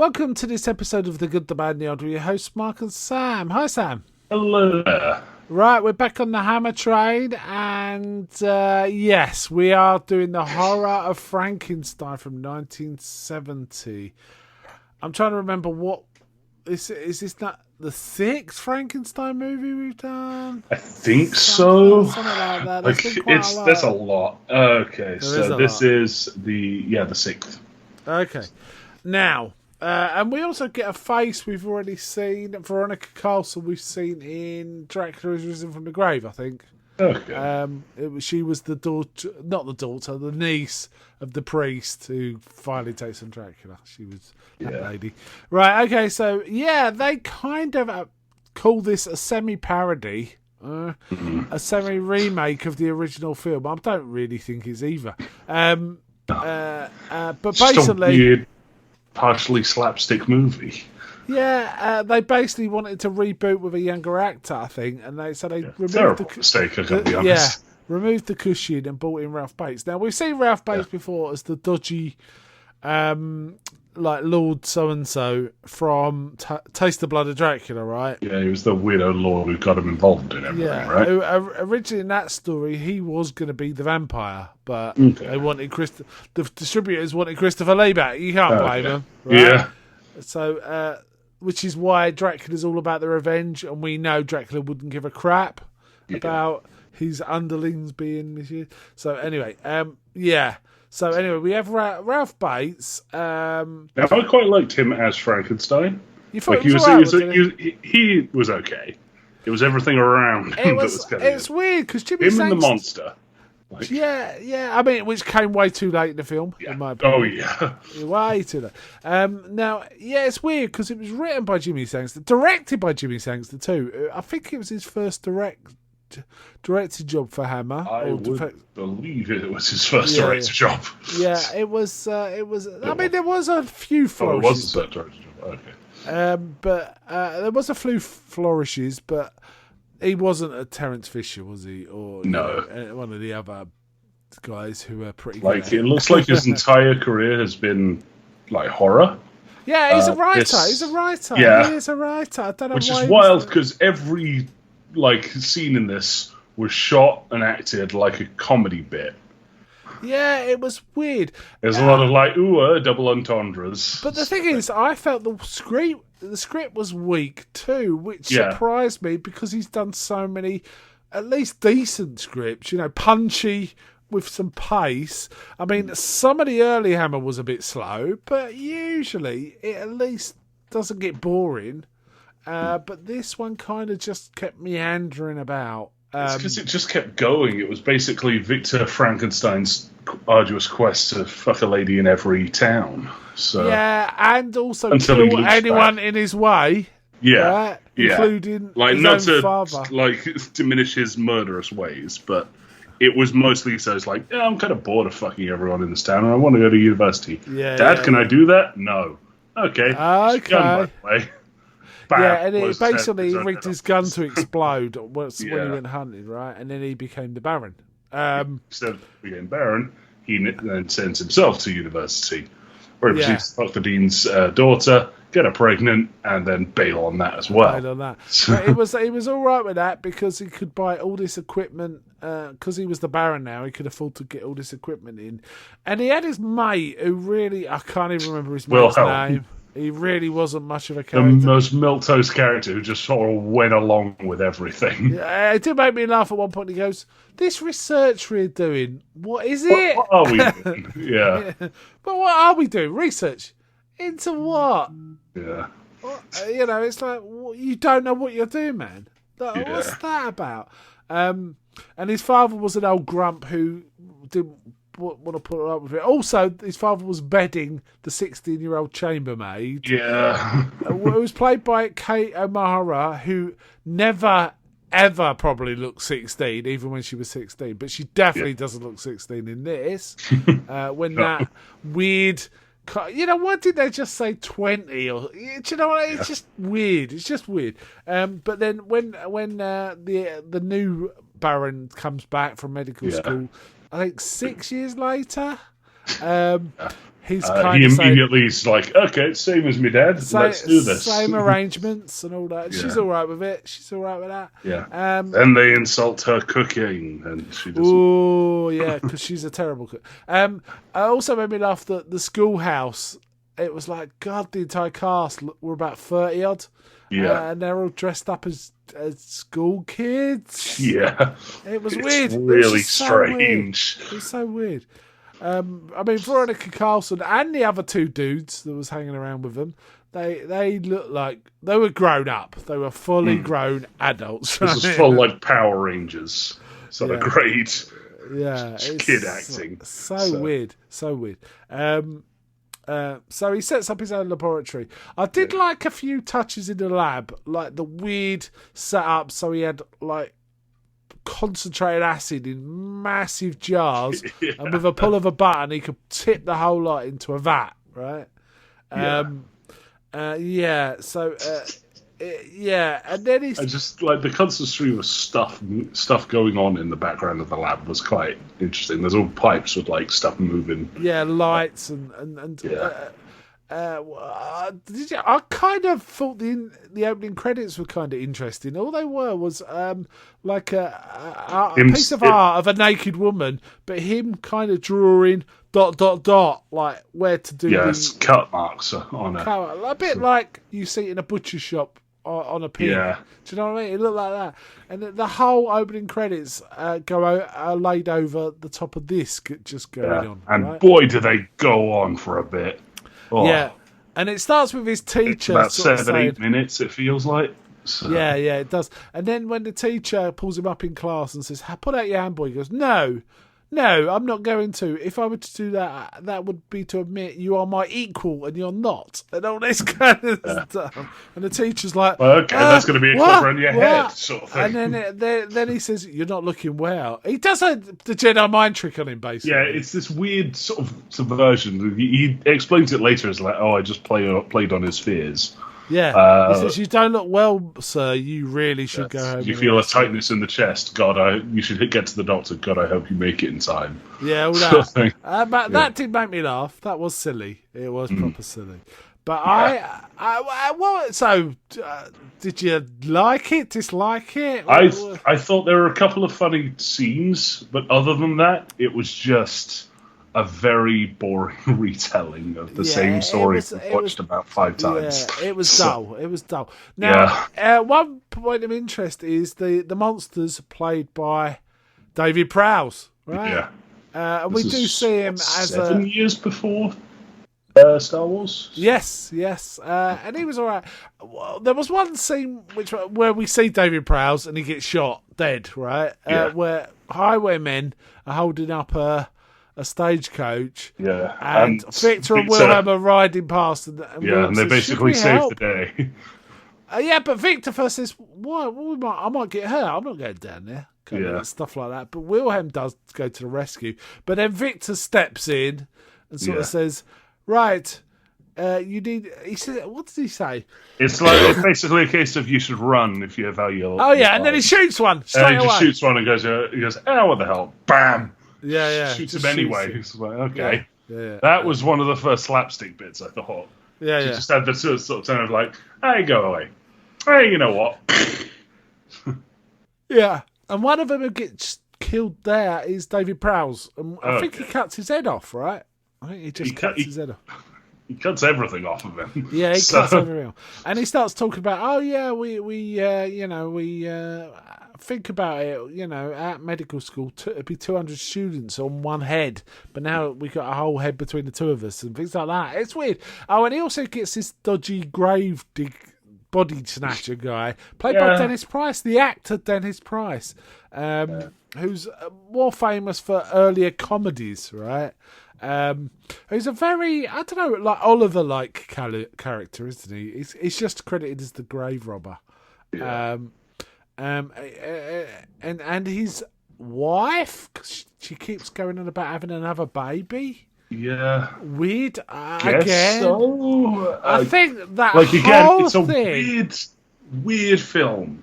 Welcome to this episode of The Good, The Bad and The Odd with your hosts Mark and Sam. Hi Sam. Hello there. Right, we're back on the Hammer train and yes, we are doing the Horror of Frankenstein from 1970. I'm trying to remember what... Is this not the sixth Frankenstein movie we've done? I think so. Something like that. That's a lot. Okay, so this is the sixth. Okay. Now, and we also get a face we've already seen. Veronica Castle we've seen in Dracula Has Risen from the Grave, I think. Okay. She was the daughter, not the daughter, the niece of the priest who finally takes on Dracula. She was that lady. Right, okay, so, yeah, they kind of call this a semi-parody, a semi-remake of the original film. I don't really think it's either. But basically... Just a weird, partially slapstick movie. Yeah, they basically wanted to reboot with a younger actor, I think, and they removed terrible mistake, I can be honest. Yeah, removed the cushion and brought in Ralph Bates. Now we've seen Ralph Bates before as the dodgy, like Lord so and so from Taste the Blood of Dracula, right? Yeah, he was the weirdo lord who got him involved in everything, right? Originally in that story, he was going to be the vampire, but they wanted the distributors wanted Christopher Lee back. You can't blame them, right? Yeah. So. Which is why Dracula's all about the revenge, and we know Dracula wouldn't give a crap about his underlings being misused. So anyway, So anyway, we have Ralph Bates. Now, I quite liked him as Frankenstein. You thought he was okay. It was everything around him that was going on. It's weird because Jimmy Him and the monster. Like, I mean, which came way too late in the film. Yeah. In my opinion. Oh, yeah. Way too late. Now, it's weird because it was written by Jimmy Sangster, directed by Jimmy Sangster too. I think it was his first directed job for Hammer. I would believe it was his first directed job. Yeah, it was. I mean, there was a few flourishes. It was his first directed job. Okay. But there was a few flourishes, but. He wasn't a Terence Fisher, was he? Or no, one of the other guys who are pretty good. It looks like his entire career has been like horror. Yeah, he's a writer. He's a writer. Yeah, he is a writer. I don't know which why is wild because every scene in this was shot and acted like a comedy bit. Yeah, it was weird. There's a lot of double entendres. But the thing is, I felt the script was weak too, which surprised me because he's done so many, at least decent scripts. Punchy with some pace. I mean, some of the early Hammer was a bit slow, but usually it at least doesn't get boring. But this one kind of just kept meandering about. It's because it just kept going. It was basically Victor Frankenstein's arduous quest to fuck a lady in every town. So and also kill anyone in his way. Yeah, right? Including his not own father. Diminish his murderous ways, but it was mostly so. It's like, I'm kind of bored of fucking everyone in this town, and I want to go to university. Dad, can I do that? No. Okay. Gun, by the way. And it basically rigged his gun to explode when he went hunting, right? And then he became the Baron. Instead of being Baron, he then sends himself to university, where he proceeds to fuck the Dean's daughter, get her pregnant, and then bail on that as well. Bail on that. But he was all right with that because he could buy all this equipment. Because he was the Baron now, he could afford to get all this equipment in. And he had his mate who really, I can't even remember his mate's name. He really wasn't much of a character. The most milquetoast character who just sort of went along with everything. Yeah, it did make me laugh at one point. He goes, "This research we're doing, what is it? What are we doing?" Yeah. But what are we doing? Research? Into what? Yeah. It's like, you don't know what you're doing, man. What's that about? And his father was an old grump who didn't want to put up with it. Also, his father was bedding the 16-year-old chambermaid. Yeah. Who was played by Kate O'Mara, who never, ever probably looked 16, even when she was 16. But she definitely doesn't look 16 in this. That weird... why did they just say 20? Or do you know what? It's just weird. It's just weird. But then when the new Baron comes back from medical school, I think 6 years later, he's he immediately is like, okay, same as my dad. Let's do this. Same arrangements and all that. Yeah. She's all right with it. She's all right with that. Yeah. Then they insult her cooking, and she doesn't. Oh yeah, because she's a terrible cook. I also made me laugh that the schoolhouse. It was like, God, the entire cast were about 30 odd. Yeah. And they're all dressed up as school kids. Yeah. It was weird. Really strange. It was so weird. I mean, Veronica Carlson and the other two dudes that was hanging around with them, they looked like they were grown up. They were fully grown adults. This is full like Power Rangers sort of grade. Yeah. Kid acting. So weird. So weird. So he sets up his own laboratory. I did like a few touches in the lab, like the weird setup. So he had like concentrated acid in massive jars, and with a pull of a button, he could tip the whole lot into a vat, right? And then he's just like the constant stream of stuff going on in the background of the lab was quite interesting. There's all pipes with like stuff moving. Yeah, lights I kind of thought the opening credits were kind of interesting. All they were was like a piece of art of a naked woman, but him kind of drawing ... like where to do cut marks on it. A bit like you see in a butcher shop on a pig. Yeah. Do you know what I mean? It looked like that. And the whole opening credits are laid over the top of this just going on. And boy, do they go on for a bit. Oh. Yeah. And it starts with his teacher. It's about 7-8 minutes, it feels like. So. Yeah, it does. And then when the teacher pulls him up in class and says, put out your hand, boy, he goes, No, I'm not going to. If I were to do that, that would be to admit you are my equal and you're not. And all this kind of stuff. And the teacher's like, well, okay, that's going to be a cover on your head, sort of thing. And then he says, you're not looking well. He does the Jedi mind trick on him, basically. Yeah, it's this weird sort of subversion. He explains it later as like, I just played on his fears. Yeah, he says, you don't look well, sir. You really should go home. You feel a tightness in the chest. God, you should get to the doctor. God, I hope you make it in time. Yeah, all that. But that did make me laugh. That was silly. It was proper silly. But did you like it, dislike it? I thought there were a couple of funny scenes, but other than that, it was just a very boring retelling of the same story we've watched about 5 times. Yeah, it was dull. It was dull. Now, one point of interest is the monsters played by David Prowse, right? Yeah. And we do see him as 7 years before Star Wars. Yes. And he was all right. Well, there was one scene where we see David Prowse and he gets shot dead, right? Where highwaymen are holding up a stagecoach, and Victor and Wilhelm are riding past, and they basically save the day. But Victor first says, "What? I might get hurt. I'm not going down there." Stuff like that. But Wilhelm does go to the rescue. But then Victor steps in and sort of says, "Right, you need." He says, "What does he say?" It's basically a case of you should run if you value. And then he shoots one straight away. He just shoots one and goes, "Oh, what the hell!" Bam. Shoots him anyway. He's like, okay. Yeah. That was one of the first slapstick bits, I thought. She just had the sort of tone of like, hey, go away. Hey, you know what? Yeah. And one of them who gets killed there is David Prowse. And I think he cuts his head off, right? I think he just cuts his head off. He cuts everything off of him. Yeah, he cuts everything off. And he starts talking about, we think about it, at medical school, it'd be 200 students on one head, but now we got a whole head between the two of us and things like that. It's weird. Oh, and he also gets this dodgy grave body snatcher guy, played by Dennis Price, the actor Dennis Price, who's more famous for earlier comedies, right? Who's a very, I don't know, like Oliver-like character, isn't he? He's just credited as the grave robber. Yeah. And his wife, she keeps going on about having another baby. Yeah. Weird. Again. So. I think that it's a thing, weird film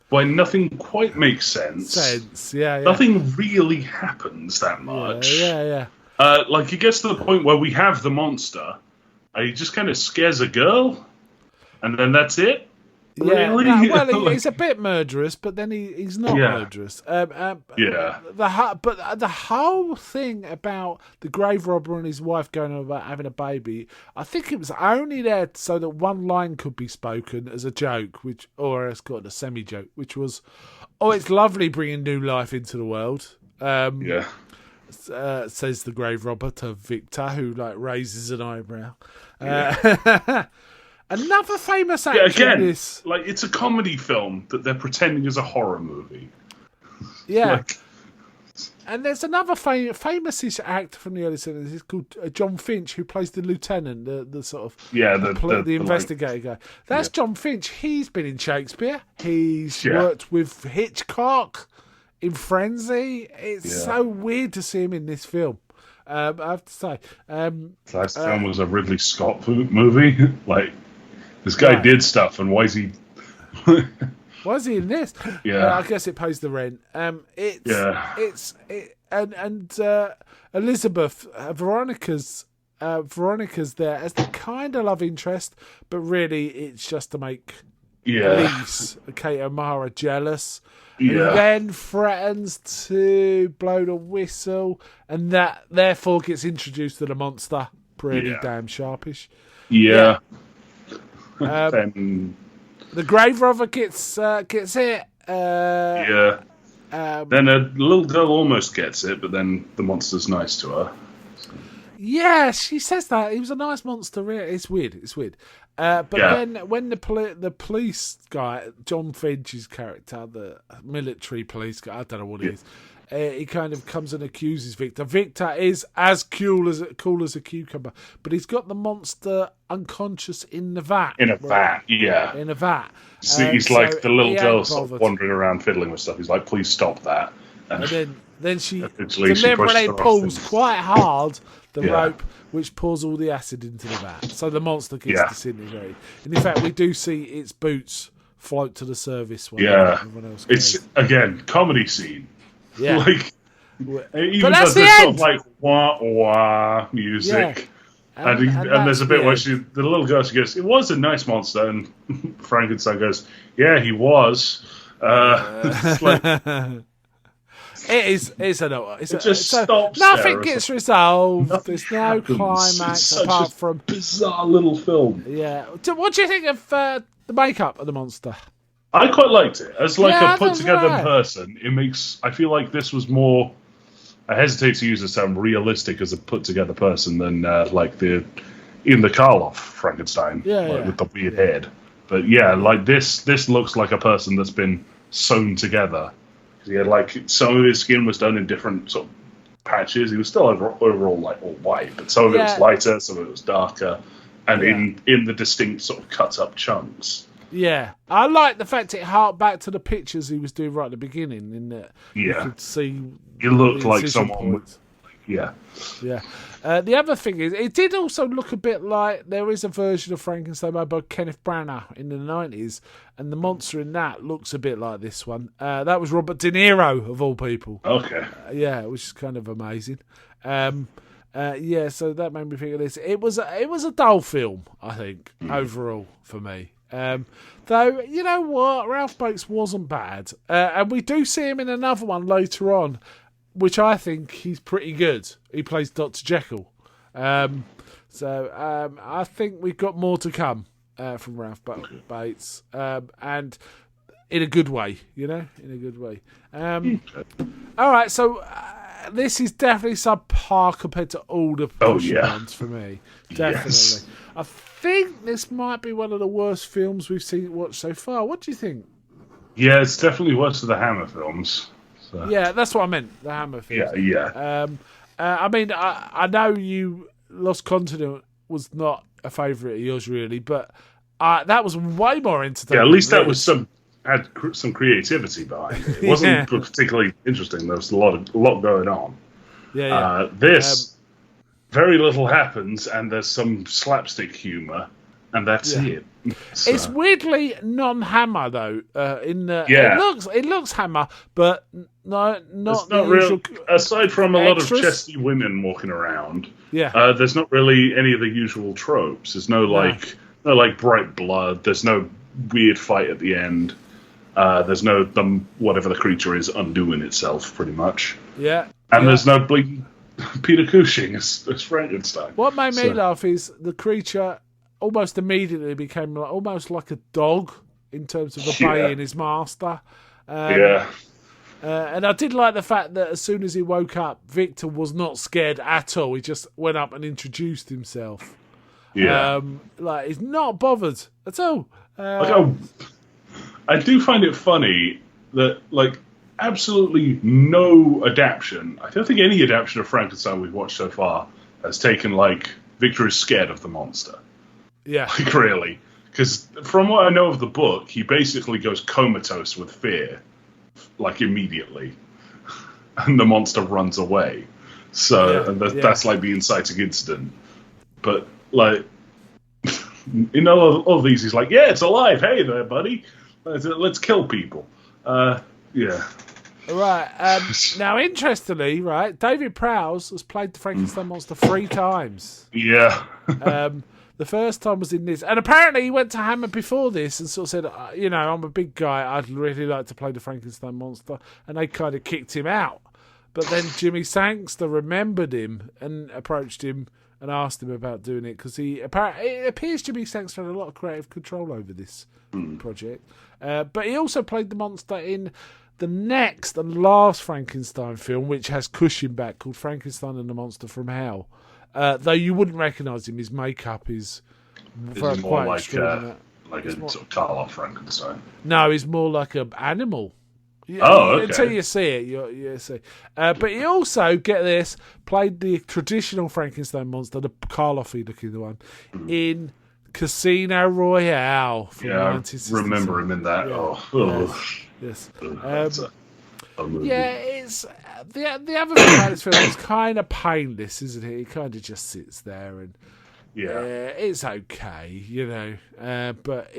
where nothing quite makes sense. Yeah. Nothing really happens that much. Yeah. Like, it gets to the point where we have the monster, and he just kind of scares a girl, and then that's it. Yeah, really? No, well, he's a bit murderous, but then he's not murderous. But the whole thing about the grave robber and his wife going on about having a baby, I think it was only there so that one line could be spoken as a joke, or it's called a semi-joke, which was, "Oh, it's lovely bringing new life into the world." Says the grave robber to Victor, who raises an eyebrow. Another famous actor in this. Like, it's a comedy film that they're pretending is a horror movie. Yeah. And there's another famous actor from the early 70s. He's called John Finch, who plays the lieutenant, the sort of the investigator guy. That's John Finch. He's been in Shakespeare. He's worked with Hitchcock in Frenzy. It's so weird to see him in this film. I have to say. Last film was a Ridley Scott movie. Like, this guy did stuff, and why is he... Why is he in this? Yeah. I guess it pays the rent. Elizabeth, Veronica's there as the kind of love interest, but really it's just to make Elise, Kate O'Mara, jealous. Yeah. And then threatens to blow the whistle, and that therefore gets introduced to the monster. Pretty damn sharpish. Yeah. The grave robber gets it. Then a little girl almost gets it, but then the monster's nice to her. Yeah, she says that. He was a nice monster. It's weird. Then when the police guy, John Finch's character, the military police guy, I don't know what he is, he kind of comes and accuses Victor. Victor is as cool as a cucumber, but he's got the monster unconscious in the vat. In a vat. He's like the little girl sort of wandering around fiddling with stuff. He's like, please stop that. And then she deliberately pulls quite hard the rope, which pours all the acid into the vat. So the monster gets disintegrated. And in fact, we do see its boots float to the surface when everyone else goes. It's, again, comedy scene. Yeah. Like, even that's does this sort of like wah-wah music. Yeah. And there's a bit where the little girl, she goes, it was a nice monster. And Frankenstein goes, yeah, he was. It's like... It just stops. Nothing gets resolved. There's no climax apart from bizarre little film. Yeah. What do you think of the makeup of the monster? I quite liked it as a put together person. I feel like this was more. I hesitate to use the term realistic as a put together person than in the Karloff Frankenstein with the weird head. But this looks like a person that's been sewn together. He had some of his skin was done in different sort of patches. He was still overall all white, but some of it was lighter, some of it was darker, and in the distinct sort of cut up chunks. Yeah, I like the fact it harked back to the pictures he was doing right at the beginning. In that you could see it looked like someone would. Yeah. The other thing is, it did also look a bit like there is a version of Frankenstein made by Kenneth Branagh in the 90s, and the monster in that looks a bit like this one. That was Robert De Niro, of all people. Okay. Which is kind of amazing. So that made me think of this. It was a dull film, I think, overall, for me. Though, you know what? Ralph Bakes wasn't bad. And we do see him in another one later on, which I think he's pretty good. He plays Dr. Jekyll. So I think we've got more to come from Ralph Bates. And in a good way, in a good way. All right, so this is definitely subpar compared to all the ones for me. Definitely. Yes. I think this might be one of the worst films we've watched so far. What do you think? Yeah, it's definitely worse than the Hammer films. So. Yeah, that's what I meant. The Hammer films. Yeah. I mean, I know Lost Continent was not a favourite of yours, really, but that was way more entertaining. Yeah, at least that was had some creativity behind it. It wasn't particularly interesting. There was a lot going on. Yeah. This very little happens, and there's some slapstick humour, and that's it. So. It's weirdly non-Hammer though. It looks Hammer, but not the usual. Aside from a extras. lot of chesty women walking around, yeah, there's not really any of the usual tropes. There's no bright blood. There's no weird fight at the end. There's no whatever the creature is undoing itself, pretty much. Yeah, and there's no bleeding Peter Cushing as Frankenstein. What made me laugh is the creature almost immediately became almost like a dog in terms of obeying his master. And I did like the fact that as soon as he woke up, Victor was not scared at all. He just went up and introduced himself. Yeah. He's not bothered at all. I do find it funny that, absolutely no adaptation. I don't think any adaptation of Frankenstein we've watched so far has taken, Victor is scared of the monster. Yeah. Really. Because from what I know of the book, he basically goes comatose with fear, immediately. And the monster runs away. So that's the inciting incident. But, in all of these, he's like, yeah, it's alive. Hey there, buddy. Let's kill people. Yeah. Right. Now, interestingly, right, David Prowse has played the Frankenstein monster 3 times. Yeah. The first time was in this. And apparently he went to Hammer before this and sort of said, I'm a big guy. I'd really like to play the Frankenstein monster. And they kind of kicked him out. But then Jimmy Sangster remembered him and approached him and asked him about doing it. Because it appears Jimmy Sangster had a lot of creative control over this project. But he also played the monster in the next and last Frankenstein film, which has Cushing back, called Frankenstein and the Monster from Hell. Though you wouldn't recognise him, his makeup is quite extreme. Like a sort of Karloff Frankenstein. No, he's more like an animal. Okay. Until you see it, you see. But he also, get this, played the traditional Frankenstein monster, the Karloff-y looking one, in Casino Royale from 1966. I remember him in that. Yes. Movie. It's the other thing about this film is kind of painless, isn't it? He kind of just sits there and it's okay, but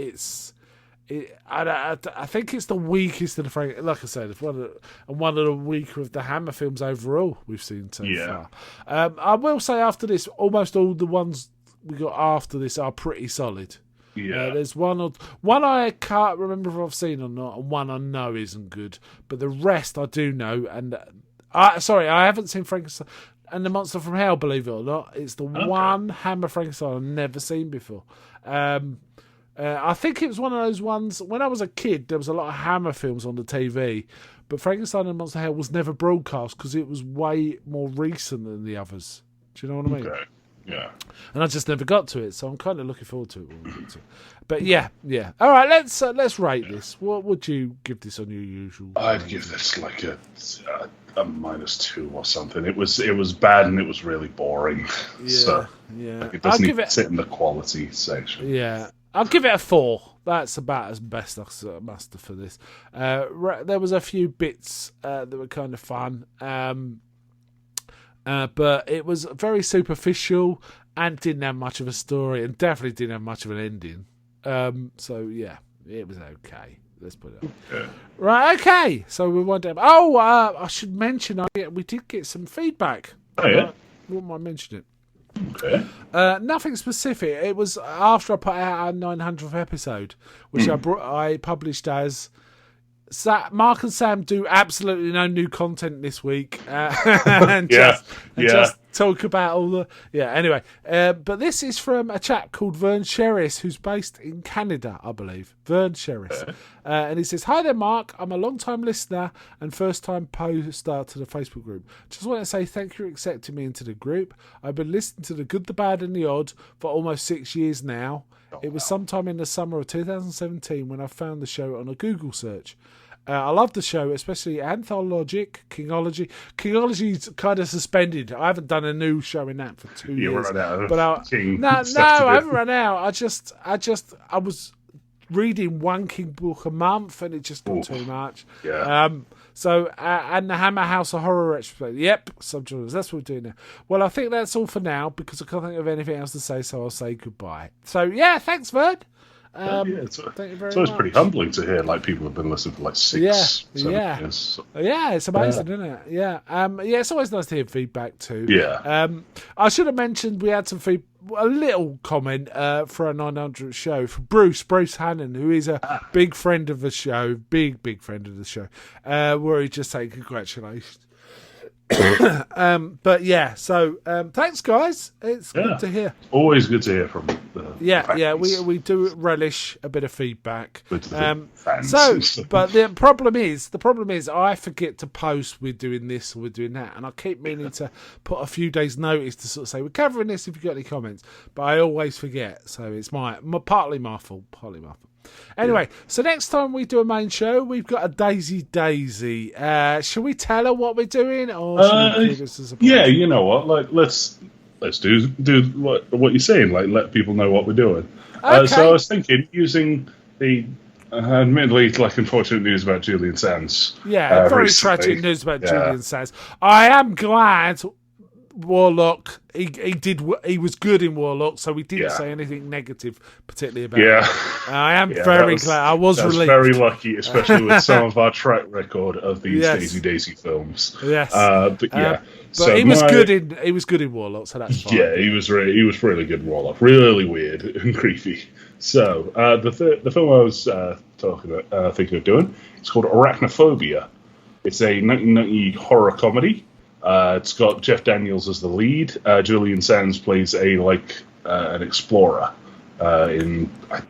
I think it's the weakest of the Frank. Like I said, it's one of the weaker of the Hammer films overall we've seen so far. I will say after this, almost all the ones we got after this are pretty solid. Yeah. There's one I can't remember if I've seen or not, and one I know isn't good. But the rest I do know. And I haven't seen Frankenstein and the Monster from Hell, believe it or not. It's the one Hammer Frankenstein I've never seen before. I think it was one of those ones, when I was a kid, there was a lot of Hammer films on the TV, but Frankenstein and Monster Hell was never broadcast because it was way more recent than the others. Do you know what I mean? Okay. Yeah. And I just never got to it, so I'm kind of looking forward to it when we get to it. But yeah. All right, let's rate this. What would you give this on your usual? I'd give this a -2 or something. It was bad and it was really boring. Yeah. It doesn't even sit in the quality section. Yeah. I'll give it a 4. That's about as best I could muster for this. There was a few bits that were kind of fun. But it was very superficial and didn't have much of a story and definitely didn't have much of an ending. So, yeah, it was okay. Let's put it up. Okay. Right, okay. So we went down. I should mention we did get some feedback. Oh, yeah? Wouldn't mind mentioning it. Okay. Nothing specific. It was after I put out our 900th episode, which I published as Mark and Sam do absolutely no new content this week, and just talk about all the Anyway, but this is from a chap called Vern Sherris, who's based in Canada, I believe. Vern Sherris, and he says, "Hi there, Mark. I'm a long-time listener and first-time poster to the Facebook group. Just want to say thank you for accepting me into the group. I've been listening to the Good, the Bad, and the Odd for almost 6 years now. It was sometime in the summer of 2017 when I found the show on a Google search." I love the show, especially Anthologic, Kingology. Kingology's kind of suspended. I haven't done a new show in that for 2 years. You run out but of King I haven't run out. I was reading one King book a month, and it just got too much. Yeah. And the Hammer House of Horror retrospective. Yep, subgenres. That's what we're doing now. Well, I think that's all for now because I can't think of anything else to say, so I'll say goodbye. So yeah, thanks, Vern. Thank you very it's always much. pretty humbling to hear like people have been listening for like 6, 7 years. So. Yeah, it's amazing, isn't it? Yeah, it's always nice to hear feedback too. Yeah. I should have mentioned we had a little comment for our 900th show from Bruce Hannon, who is a big friend of the show, big friend of the show, where he just saying congratulations. But yeah, so thanks guys, it's good to hear. Always good to hear from we do relish a bit of feedback. Fans. So but the problem is I forget to post we're doing this or we're doing that, and I keep meaning to put a few days notice to sort of say we're covering this if you've got any comments, but I always forget, so it's partly my fault. Anyway, so next time we do a main show, we've got a Daisy. Shall we tell her what we're doing, or should we keep this as a surprise? Yeah, you know what? Like, let's do what you're saying. Like, let people know what we're doing. Okay. So I was thinking, using the admittedly like unfortunate news about Julian Sands. Yeah, very recently. tragic news about Julian Sands. I am glad Warlock. He was good in Warlock, so we didn't say anything negative, particularly about. Yeah, I am very glad. I was relieved. Very lucky, especially with some of our track record of these Daisy films. Yes, but so he was good in Warlock, so that's fine. Yeah, he was really good in Warlock. Really weird and creepy. So the film I was thinking of doing, it's called Arachnophobia. It's a 1990 horror comedy. It's got Jeff Daniels as the lead. Julian Sands plays an explorer in, I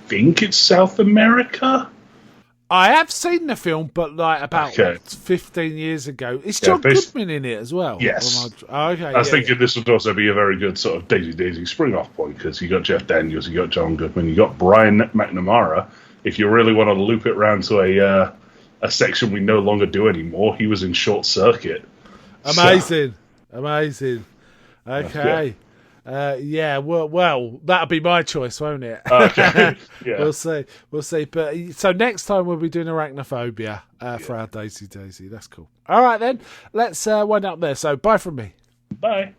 think it's South America. I have seen the film, but about 15 years ago. It's John Goodman in it as well. Yes. I was thinking this would also be a very good sort of Daisy spring-off point, because you got Jeff Daniels, you got John Goodman, you got Brian McNamara. If you really want to loop it around to a section we no longer do anymore, he was in Short Circuit. Amazing. Okay. Well, that'll be my choice, won't it? Okay. Yeah. We'll see. But so next time we'll be doing Arachnophobia for our Daisy. That's cool. All right then, let's wind up there. So bye from me. Bye.